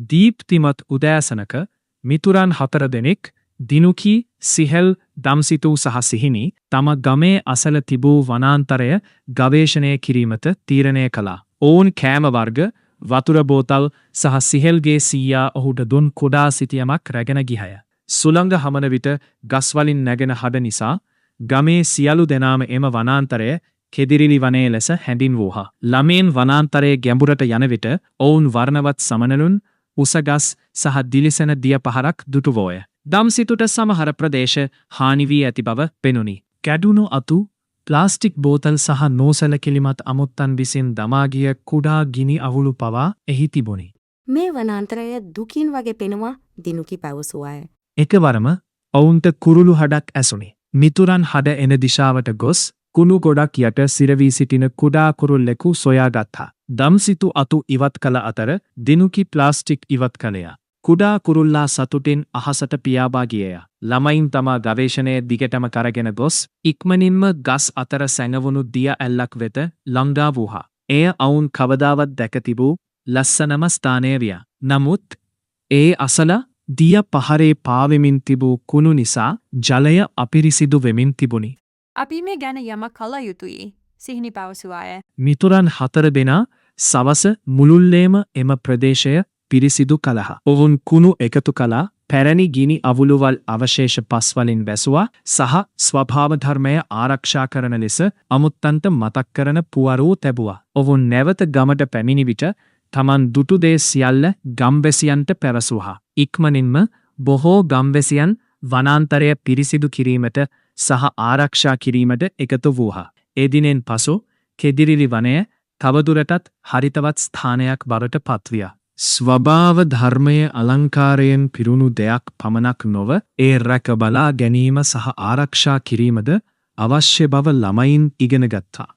දීප්තිමත් උදෑසනක මිතුරන් 4 දෙනෙක් දිනුකි, සිහෙල්, දම්සිතු සහ සිහිනි තම ගමේ අසල තිබූ වනාන්තරය ගවේෂණය කිරීමට තීරණය කළා. ඔවුන් කෑම වර්ග, වතුර බෝතල් සහ සිහෙල්ගේ සීයා ඔහුට දුන් කුඩා සිතියමක් රැගෙන ගියහ. සුළඟ හමන විට ගස්වලින් නැගෙන හඬ නිසා ගමේ සියලු දෙනාම එම වනාන්තරය කෙදිරිලි වනයේ ලෙස හැඳින්වූහ. ළමයින් වනාන්තරයේ ගැඹුරට යන විට ඔවුන් වර්ණවත් සමනලුන්, උසගස් සහ දිලිසෙන දිය පහරක් දුටුවෝය. දම්සිතුට සමහර ප්‍රදේශ හානි වී ඇති බව පෙනුනි. කැඩුණු අතු, ප්ලාස්ටික් බෝතල් සහ නොසැලකිලිමත් අමුත්තන් විසින් දමා ගිය කුඩා ගිනි අවුළු පවා එහි තිබුණි. මේ වනාන්තරය දුකින් වගේ පෙනුවා දිනුකි පැවසුවාය. එකවරම ඔවුන්ට කුරුළු හඩක් ඇසුනි. මිතුරන් හඩ එන දිශාවට ගොස් කුණු ගොඩක් යට සිරවී සිටින කුඩා කුරුල්ලෙකු සොයාගත්තා. දම්සිතු අතු ඉවත් කළ අතර දිනුකි ප්ලාස්ටික් ඉවත් කළයා. කුඩා කුරුල්ලා සතුටින් අහසට පියාබා ගියය. ළමයින් තමා ගවේෂණයේ දිගටම කරගෙන ගොස් ඉක්මනින්ම ගස් අතර සැඟවුණු දිය ඇල්ලක් වෙත ළංගා වූහා. එය ඔවුන් කවදාවත් දැක තිබූ ලස්සනම ස්ථානය විය. නමුත් ඒ අසල දිය පහරේ පාවෙමින් තිබූ කුණු නිසා ජලය අපිරිසිදු වෙමින් තිබුණි. අපි මේ ගැන යමක් කළ යුතුයි, සිහිනි පැවසුවාය. මිතුරන් 4 දෙනා සවස මුළුල්ලේම එම ප්‍රදේශය පිරිසිදු කළහ. ඔවුන් කුණු එකතු කළා, පැරණි ගිනි අවුළුවල් අවශේෂ පස්වලින් වැසුවා සහ ස්වභාව ධර්මය ආරක්ෂා කරන ලෙස අමුත්තන්ට මතක් කරන පුවරුව තැබුවා. ඔවුන් නැවත ගමට පැමිණි විට තමන් දුටු දේ සියල්ල ගම්වැසියන්ට පැවසුවා. ඉක්මනින්ම බොහෝ ගම්වැසියන් වනාන්තරය පිරිසිදු කිරීමට සහ ආරක්ෂා කිරීමට එකතු වූහා. ඒ දිනෙන් පසු කෙදිරිලි වනය තවදුරටත් හරිතවත් ස්ථානයක් බවට පත්විය. ස්වභාව ධර්මයේ අලංකාරයෙන් පිරුණු දෙයක් පමණක් නොව ඒ රැක බලා ගැනීම සහ ආරක්ෂා කිරීමද අවශ්‍ය බව ළමයින් ඉගෙන ගත්තා.